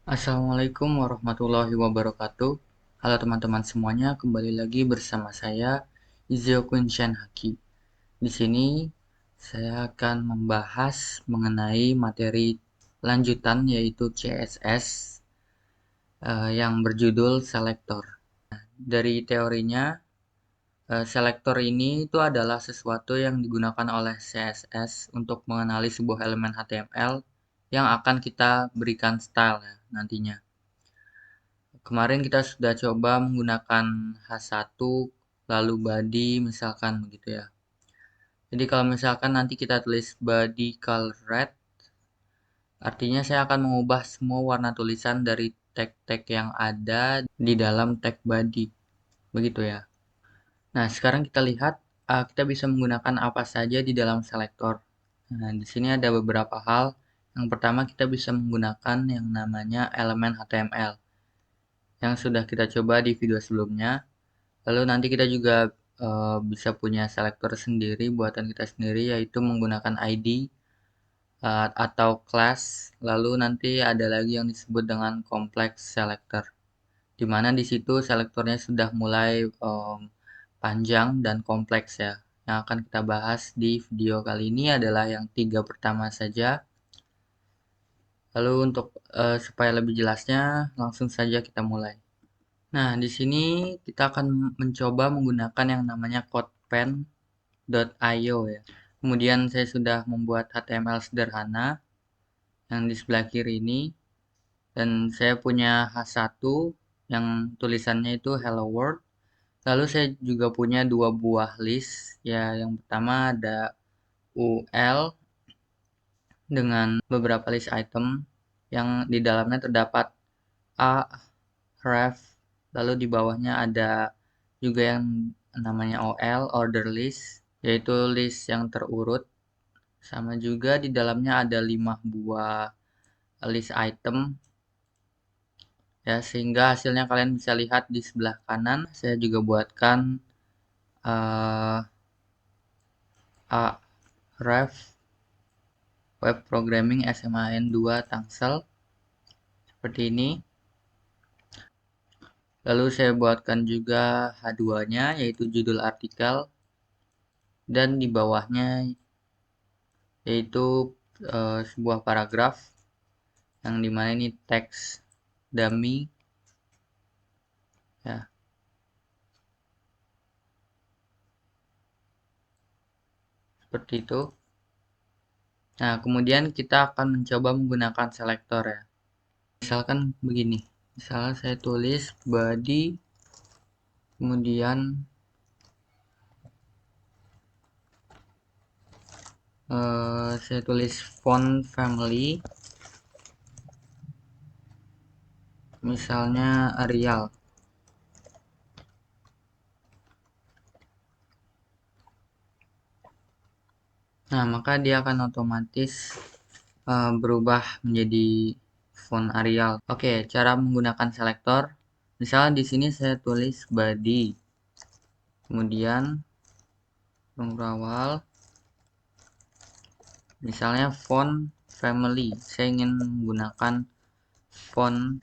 Assalamualaikum warahmatullahi wabarakatuh. Halo teman-teman semuanya, kembali lagi bersama saya Izio Kunshan Haki. Di sini saya akan membahas mengenai materi lanjutan yaitu CSS yang berjudul selektor. Dari teorinya, selektor ini itu adalah sesuatu yang digunakan oleh CSS untuk mengenali sebuah elemen HTML yang akan kita berikan style ya, nantinya. Kemarin kita sudah coba menggunakan H1 lalu body misalkan begitu ya. Jadi kalau misalkan nanti kita tulis body color red, artinya saya akan mengubah semua warna tulisan dari tag-tag yang ada di dalam tag body. Begitu ya. Nah, sekarang kita lihat kita bisa menggunakan apa saja di dalam selektor. Nah, di sini ada beberapa hal. Yang pertama kita bisa menggunakan yang namanya elemen HTML yang sudah kita coba di video sebelumnya. Lalu nanti kita juga bisa punya selektor sendiri buatan kita sendiri yaitu menggunakan ID atau class. Lalu nanti ada lagi yang disebut dengan complex selector. Di mana di situ selektornya sudah mulai panjang dan kompleks ya. Yang akan kita bahas di video kali ini adalah yang 3 pertama saja. Lalu untuk supaya lebih jelasnya langsung saja kita mulai. Nah, di sini kita akan mencoba menggunakan yang namanya CodePen.io ya. Kemudian saya sudah membuat HTML sederhana yang di sebelah kiri ini. Dan saya punya H1 yang tulisannya itu Hello World. Lalu saya juga punya dua buah list. Ya, yang pertama ada UL dengan beberapa list item yang di dalamnya terdapat A, ref, lalu di bawahnya ada juga yang namanya OL, order list, yaitu list yang terurut. Sama juga di dalamnya ada 5 buah list item, ya sehingga hasilnya kalian bisa lihat di sebelah kanan. Saya juga buatkan A, ref, web programming SMAN 2 Tangsel, seperti ini. Lalu saya buatkan juga H2-nya yaitu judul artikel, dan di bawahnya yaitu sebuah paragraf yang dimana ini teks dummy ya, seperti itu. Nah, kemudian kita akan mencoba menggunakan selektor ya. Misalkan begini, misalnya saya tulis body, kemudian saya tulis font family, misalnya Arial. Nah, maka dia akan otomatis berubah menjadi font Arial. Oke, cara menggunakan selektor. Misalnya di sini saya tulis body, kemudian awal, misalnya font family. Saya ingin menggunakan font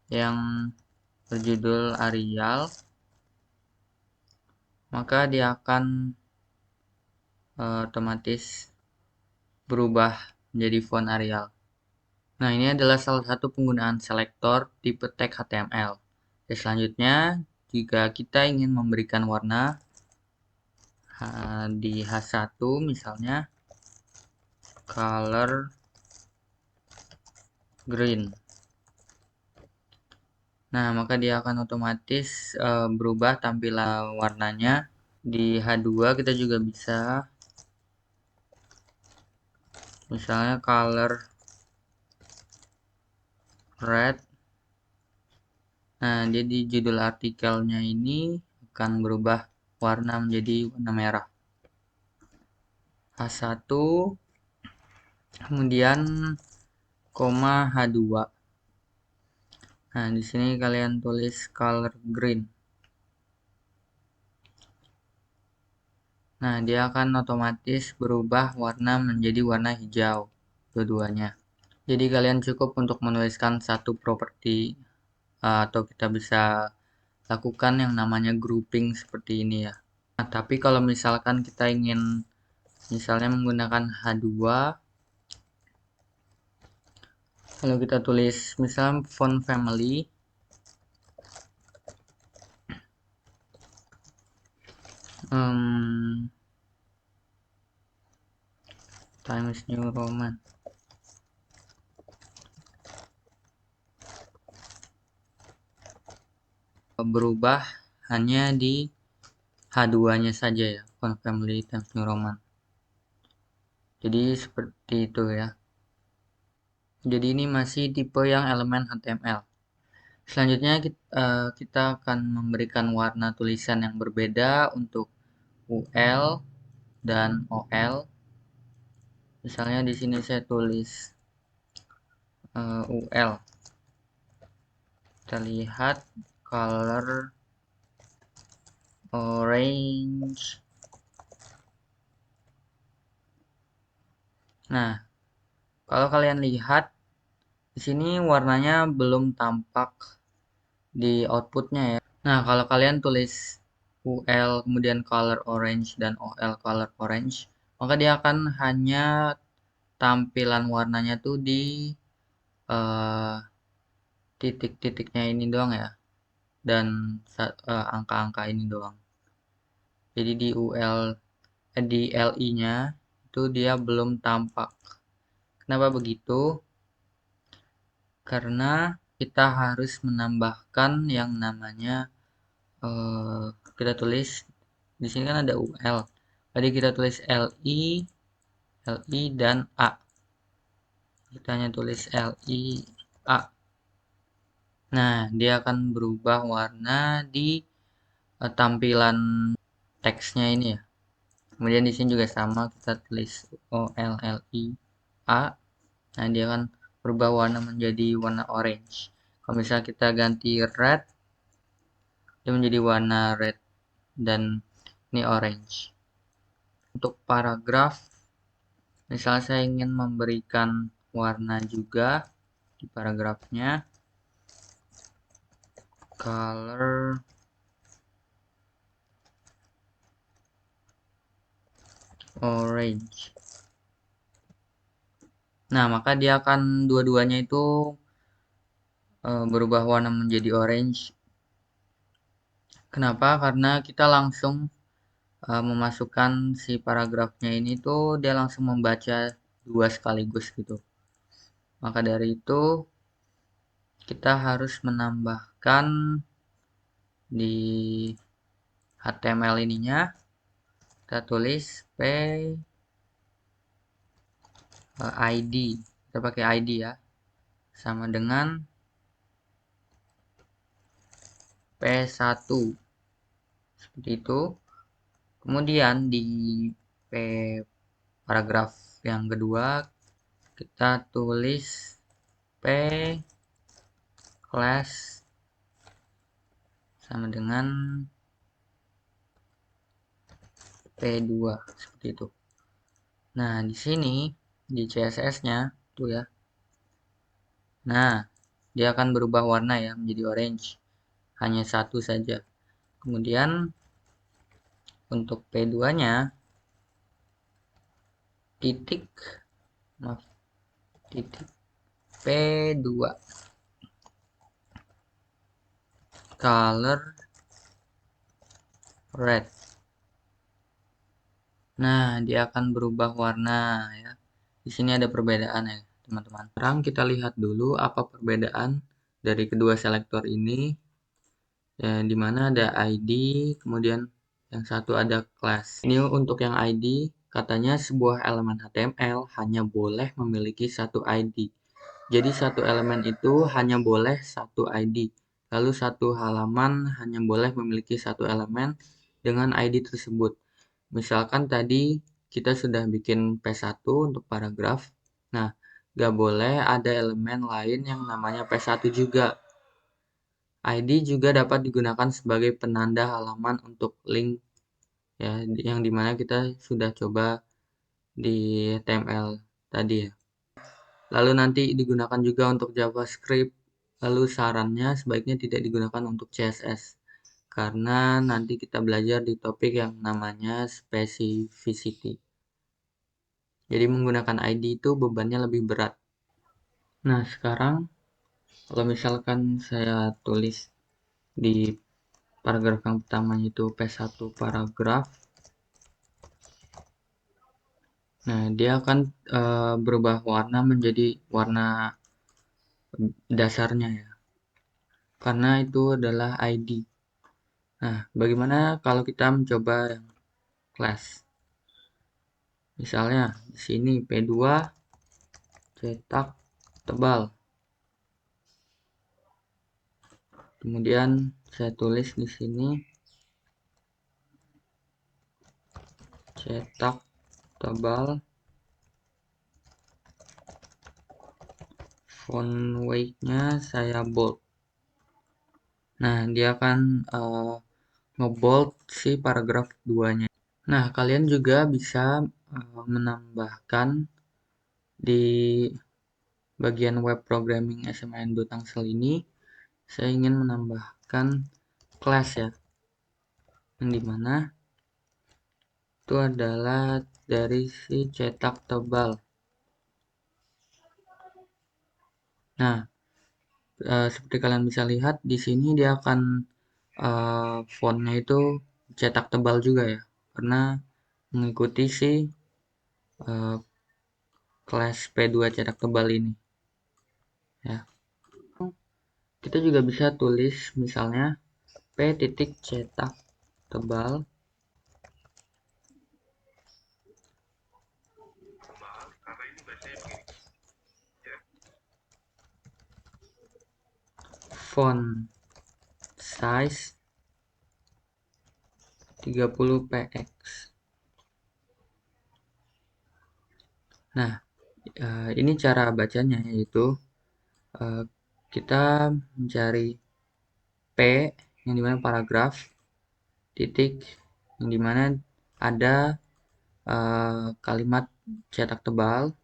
yang berjudul Arial, maka dia akan otomatis berubah menjadi font Arial. Nah, ini adalah salah satu penggunaan selektor tipe tag HTML. Oke, selanjutnya, jika kita ingin memberikan warna di H1 misalnya color green. Nah, maka dia akan otomatis berubah tampilan warnanya. Di H2 kita juga bisa misalnya color red. Nah, dia di judul artikelnya ini akan berubah warna menjadi warna merah. H1, kemudian koma H2. Nah, di sini kalian tulis color green. Nah, dia akan otomatis berubah warna menjadi warna hijau, dua-duanya. Jadi kalian cukup untuk menuliskan satu properti atau kita bisa lakukan yang namanya grouping seperti ini ya. Nah, tapi kalau misalkan kita ingin misalnya menggunakan H2, lalu kita tulis misalnya font family, Times New Roman. Berubah hanya di H2-nya saja ya, font family Times New Roman. Jadi seperti itu ya. Jadi ini masih tipe yang elemen HTML. Selanjutnya kita akan memberikan warna tulisan yang berbeda untuk UL dan OL. Misalnya di sini saya tulis UL. Kita lihat color orange. Nah, kalau kalian lihat di sini warnanya belum tampak di outputnya ya. Nah, kalau kalian tulis UL kemudian color orange dan OL color orange, maka dia akan hanya tampilan warnanya tuh di titik-titiknya ini doang ya, dan angka-angka ini doang. Jadi di di LI-nya itu dia belum tampak. Kenapa begitu? Karena kita harus menambahkan yang namanya kita tulis di sini kan ada UL. Tadi kita tulis LI dan A. Kita hanya tulis LI A. Nah, dia akan berubah warna di tampilan teksnya ini ya. Kemudian di sini juga sama, kita tulis OLLI A. Nah, dia akan berubah warna menjadi warna orange. Kalau misalnya kita ganti red, dia menjadi warna red dan ini orange. Untuk paragraf, misalnya saya ingin memberikan warna juga di paragrafnya, color orange. Nah, maka dia akan dua-duanya itu berubah warna menjadi orange. Kenapa? Karena kita langsung memasukkan si paragrafnya ini tuh dia langsung membaca dua sekaligus gitu. Maka dari itu kita harus menambahkan di HTML ininya, kita tulis ID, kita pakai ID ya, sama dengan P1 seperti itu. Kemudian di P paragraf yang kedua kita tulis P class sama dengan P2 seperti itu. Nah, di sini di CSS-nya tuh ya. Nah, dia akan berubah warna ya menjadi orange. Hanya satu saja. Kemudian untuk P2-nya titik P2 color red. Nah, dia akan berubah warna ya. Di sini ada perbedaan ya, teman-teman. Sekarang kita lihat dulu apa perbedaan dari kedua selektor ini. Ya, di mana ada ID, kemudian yang satu ada class. Ini untuk yang ID, katanya sebuah elemen HTML hanya boleh memiliki satu ID. Jadi satu elemen itu hanya boleh satu ID. Lalu satu halaman hanya boleh memiliki satu elemen dengan ID tersebut. Misalkan tadi kita sudah bikin P1 untuk paragraf. Nah, gak boleh ada elemen lain yang namanya P1 juga. ID juga dapat digunakan sebagai penanda halaman untuk link ya, yang dimana kita sudah coba di HTML tadi ya. Lalu nanti digunakan juga untuk JavaScript. Lalu sarannya sebaiknya tidak digunakan untuk CSS. Karena nanti kita belajar di topik yang namanya specificity. Jadi menggunakan ID itu bebannya lebih berat. Nah, sekarang kalau misalkan saya tulis di paragraf yang pertama itu P1 paragraf. Nah, dia akan berubah warna menjadi warna dasarnya ya. Karena itu adalah ID. Nah, bagaimana kalau kita mencoba yang class? Misalnya di sini P2 cetak tebal. Kemudian saya tulis di sini cetak tebal, font weight-nya saya bold. Nah, dia akan ngebold si paragraf 2-nya. Nah, kalian juga bisa menambahkan di bagian web programming SMAN Tangsel ini, saya ingin menambahkan class ya, yang dimana itu adalah dari si cetak tebal. Nah, seperti kalian bisa lihat di sini dia akan fontnya itu cetak tebal juga ya, karena mengikuti si kelas P2 cetak tebal ini ya. Kita juga bisa tulis misalnya P titik cetak tebal font size 30 px. Nah, ini cara bacanya, yaitu kita mencari P yang dimana paragraf, titik yang dimana ada kalimat cetak tebal,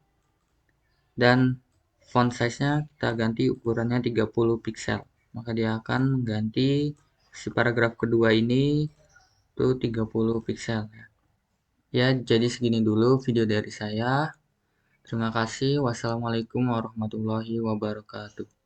dan font size-nya kita ganti ukurannya 30 pixel. Maka dia akan mengganti si paragraf kedua ini itu 30 pixel ya. Ya, jadi segini dulu video dari saya. Terima kasih. Wassalamualaikum warahmatullahi wabarakatuh.